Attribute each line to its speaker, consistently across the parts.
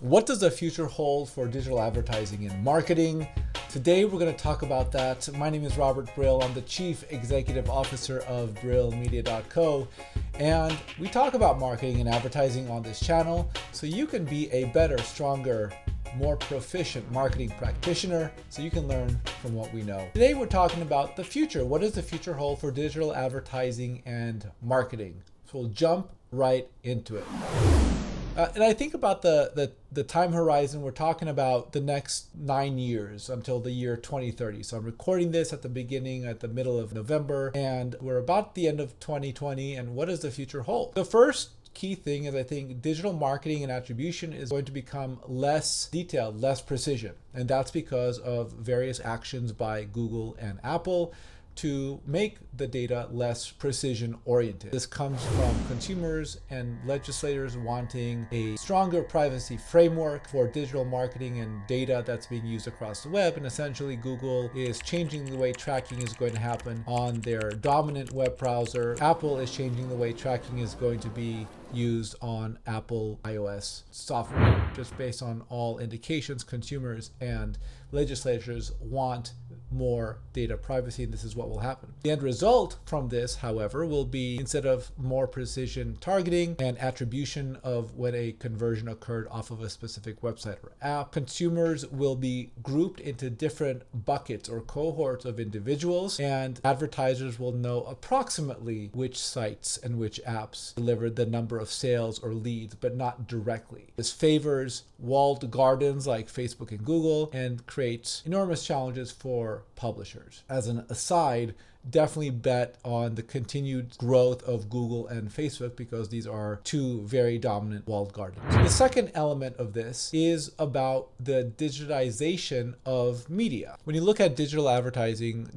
Speaker 1: What does the future hold for digital advertising and marketing? Today we're going to talk about that. My name is Robert Brill. I'm the Chief Executive Officer of BrillMedia.co, and we talk about marketing and advertising on this channel so you can be a better, stronger, more proficient marketing practitioner so you can learn from what we know. Today we're talking about the future. What does the future hold for digital advertising and marketing? So we'll jump right into it. And I think about the time horizon, we're talking about the next 9 years until the year 2030. So I'm recording this at the middle of November, and we're about at the end of 2020. And what does the future hold? The first key thing is I think digital marketing and attribution is going to become less detailed, less precision. And that's because of various actions by Google and Apple to make the data less precision oriented. This comes from consumers and legislators wanting a stronger privacy framework for digital marketing and data that's being used across the web. And essentially Google is changing the way tracking is going to happen on their dominant web browser. Apple is changing the way tracking is going to be used on Apple iOS software. Just based on all indications, consumers and legislators want more data privacy, and this is what will happen. The end result from this, however, will be instead of more precision targeting and attribution of when a conversion occurred off of a specific website or app, consumers will be grouped into different buckets or cohorts of individuals, and advertisers will know approximately which sites and which apps delivered the number of sales or leads, but not directly. This favors walled gardens like Facebook and Google and creates enormous challenges for publishers. As an aside, definitely bet on the continued growth of Google and Facebook because these are two very dominant walled gardens. The second element of this is about the digitization of media. When you look at digital advertising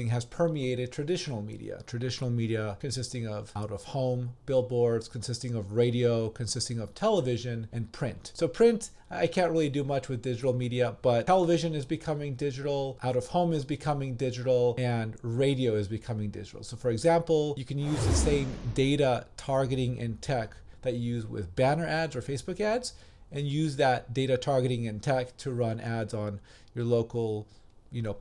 Speaker 1: has permeated traditional media consisting of out-of-home billboards, consisting of radio, consisting of television and print. So print, I can't really do much with digital media, but television is becoming digital, out-of-home is becoming digital, and radio is becoming digital. So for example, you can use the same data targeting and tech that you use with banner ads or Facebook ads, and use that data targeting and tech to run ads on your local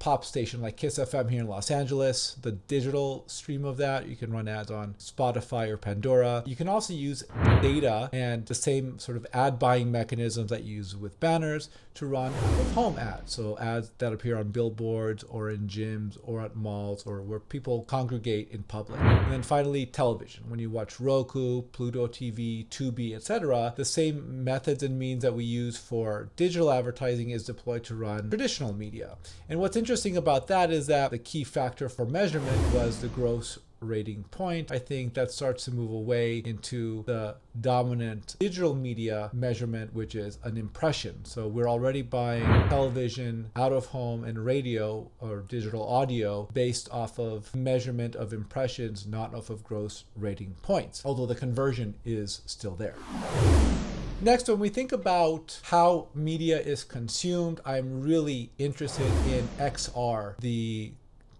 Speaker 1: pop station like Kiss FM here in Los Angeles. The digital stream of that, you can run ads on Spotify or Pandora. You can also use data and the same sort of ad buying mechanisms that you use with banners to run out-of-home ads. So ads that appear on billboards or in gyms or at malls or where people congregate in public. And then finally, television. When you watch Roku, Pluto TV, Tubi, etc., the same methods and means that we use for digital advertising is deployed to run traditional media. And what's interesting about that is that the key factor for measurement was the gross rating point. I think that starts to move away into the dominant digital media measurement, which is an impression. So we're already buying television, out of home, and radio or digital audio based off of measurement of impressions, not off of gross rating points, although the conversion is still there. Next, when we think about how media is consumed, I'm really interested in XR, the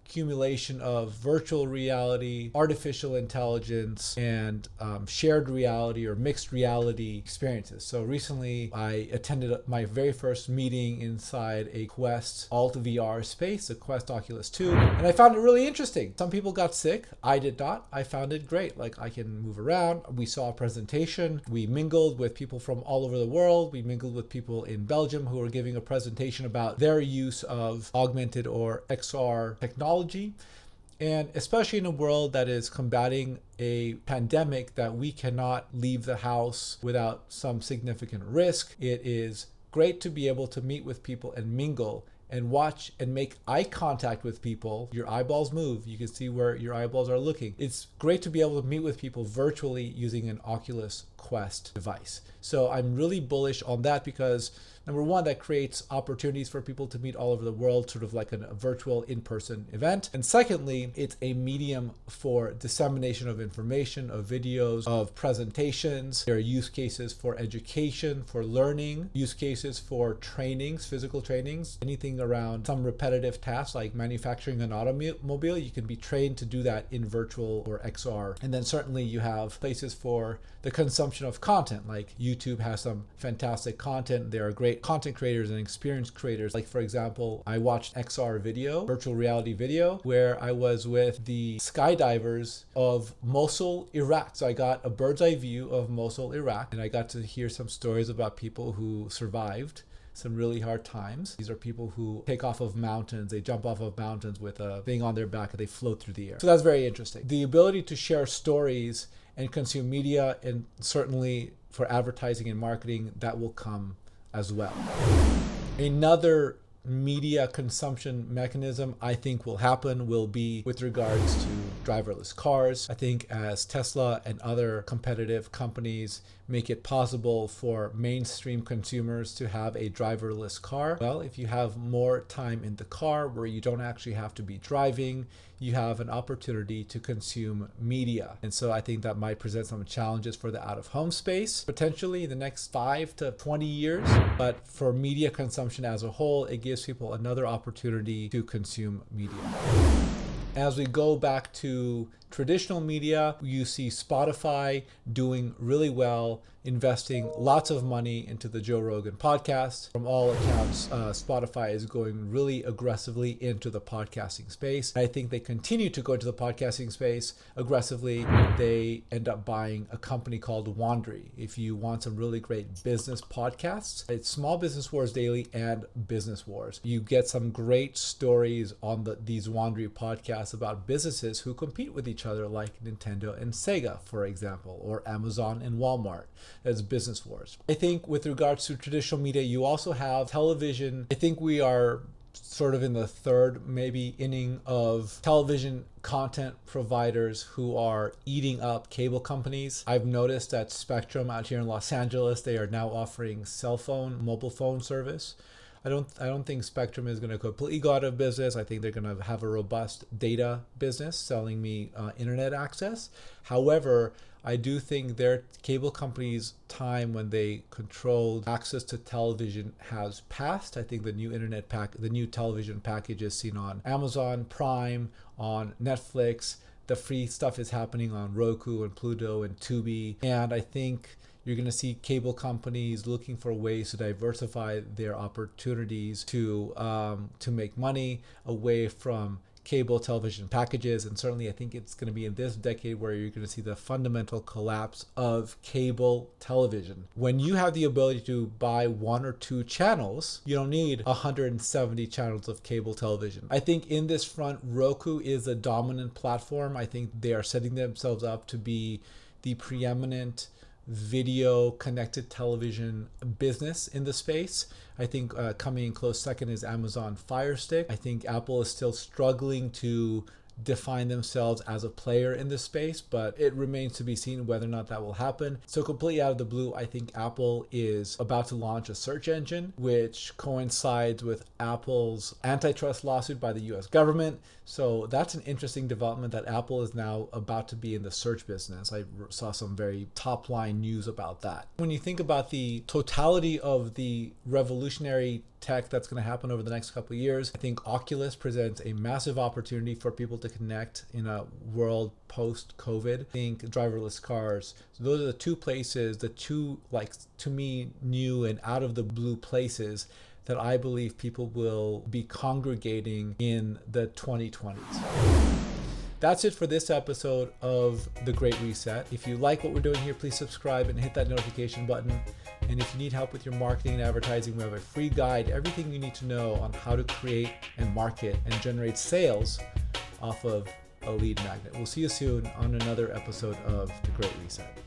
Speaker 1: accumulation of virtual reality, artificial intelligence, and shared reality or mixed reality experiences. So recently I attended my very first meeting inside a Quest Alt VR space, the Quest Oculus 2, and I found it really interesting. Some people got sick. I did not. I found it great. Like, I can move around. We saw a presentation. We mingled with people from all over the world. We mingled with people in Belgium who were giving a presentation about their use of augmented or XR technology. And especially in a world that is combating a pandemic that we cannot leave the house without some significant risk, it is great to be able to meet with people and mingle and watch and make eye contact with people. Your eyeballs move. You can see where your eyeballs are looking. It's great to be able to meet with people virtually using an Oculus Quest device. So I'm really bullish on that because Number one, that creates opportunities for people to meet all over the world, sort of like a virtual in-person event. And secondly, it's a medium for dissemination of information, of videos, of presentations. There are use cases for education, for learning, use cases for trainings, physical trainings, anything around some repetitive tasks like manufacturing an automobile. You can be trained to do that in virtual or XR. And then certainly you have places for the consumption of content, like YouTube has some fantastic content. There are great content creators and experience creators. Like, for example, I watched XR video, virtual reality video, where I was with the skydivers of Mosul, Iraq. So I got a bird's eye view of Mosul, Iraq, and I got to hear some stories about people who survived some really hard times. These are people who take off of mountains, they jump off of mountains with a thing on their back and they float through the air. So that's very interesting. The ability to share stories and consume media, and certainly for advertising and marketing, that will come as well. Another media consumption mechanism I think will be with regards to driverless cars. I think as Tesla and other competitive companies make it possible for mainstream consumers to have a driverless car, well, if you have more time in the car where you don't actually have to be driving, you have an opportunity to consume media. And so I think that might present some challenges for the out-of-home space, potentially in the next 5 to 20 years. But for media consumption as a whole, it gives people another opportunity to consume media. As we go back to traditional media, you see Spotify doing really well, investing lots of money into the Joe Rogan podcast. From all accounts, Spotify is going really aggressively into the podcasting space. I think they continue to go into the podcasting space aggressively. They end up buying a company called Wandry. If you want some really great business podcasts, it's Small Business Wars Daily and Business Wars. You get some great stories on these Wandry podcasts about businesses who compete with each other, like Nintendo and Sega, for example, or Amazon and Walmart. As Business Wars. I think with regards to traditional media, you also have television. I think we are sort of in the third maybe inning of television content providers who are eating up cable companies. I've noticed that Spectrum out here in Los Angeles, they are now offering mobile phone service. I don't think Spectrum is going to completely go out of business. I think they're going to have a robust data business selling me internet access. However, I do think their cable company's time when they controlled access to television has passed. I think the new television package is seen on Amazon Prime, on Netflix. The free stuff is happening on Roku and Pluto and Tubi. And I think you're going to see cable companies looking for ways to diversify their opportunities to make money away from cable television packages. And certainly I think it's going to be in this decade where you're going to see the fundamental collapse of cable television. When you have the ability to buy 1 or 2 channels, you don't need 170 channels of cable television. I think in this front, Roku is a dominant platform. I think they are setting themselves up to be the preeminent video connected television business in the space. I think coming in close second is Amazon Fire Stick. I think Apple is still struggling to define themselves as a player in this space, but it remains to be seen whether or not that will happen. So completely out of the blue, I think Apple is about to launch a search engine, which coincides with Apple's antitrust lawsuit by the US government. So that's an interesting development that Apple is now about to be in the search business. I saw some very top line news about that. When you think about the totality of the revolutionary tech that's going to happen over the next couple of years, I think Oculus presents a massive opportunity for people to connect in a world post-COVID. I think driverless cars. So those are the two places, the two, like, to me, new and out of the blue places that I believe people will be congregating in the 2020s. That's it for this episode of The Great Reset. If you like what we're doing here, please subscribe and hit that notification button. And if you need help with your marketing and advertising, we have a free guide, everything you need to know on how to create and market and generate sales off of a lead magnet. We'll see you soon on another episode of The Great Reset.